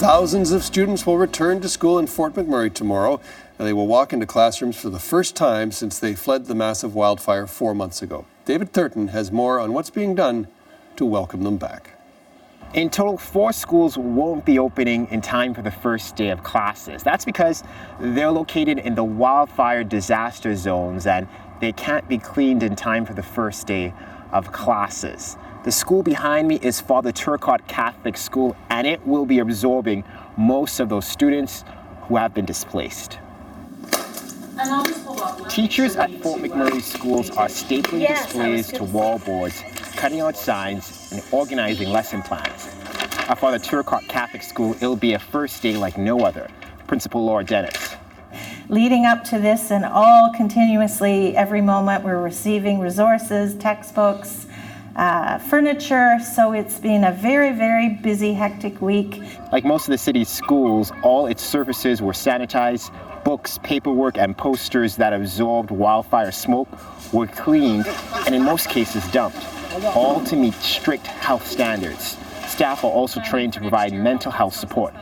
Thousands of students will return to school in Fort McMurray tomorrow, and they will walk into classrooms for the first time since they fled the massive wildfire 4 months ago. David Thurton has more on what's being done to welcome them back. In total, 4 schools won't be opening in time for the first day of classes. That's because they're located in the wildfire disaster zones and they can't be cleaned in time for the first day of classes. The school behind me is Father Turcotte Catholic School, and it will be absorbing most of those students who have been displaced. Teachers at Fort McMurray schools are stapling displays to wall boards, cutting out signs, and organizing lesson plans. At Father Turcotte Catholic School, it'll be a first day like no other. Principal Laura Dennis. Leading up to this and all continuously, every moment, we're receiving resources, textbooks, furniture, so it's been a very, very busy, hectic week. Like most of the city's schools, all its surfaces were sanitized. Books, paperwork, and posters that absorbed wildfire smoke were cleaned and in most cases dumped, all to meet strict health standards. Staff are also trained to provide mental health support.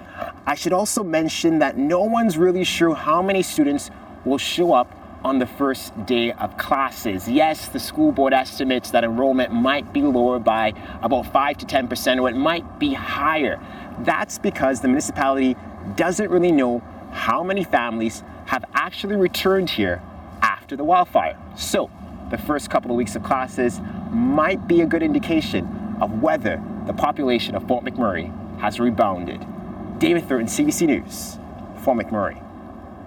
I should also mention that no one's really sure how many students will show up on the first day of classes. Yes, the school board estimates that enrollment might be lower by about 5 to 10%, or it might be higher. That's because the municipality doesn't really know how many families have actually returned here after the wildfire. So, the first couple of weeks of classes might be a good indication of whether the population of Fort McMurray has rebounded. David Thurton, CBC News, Fort McMurray.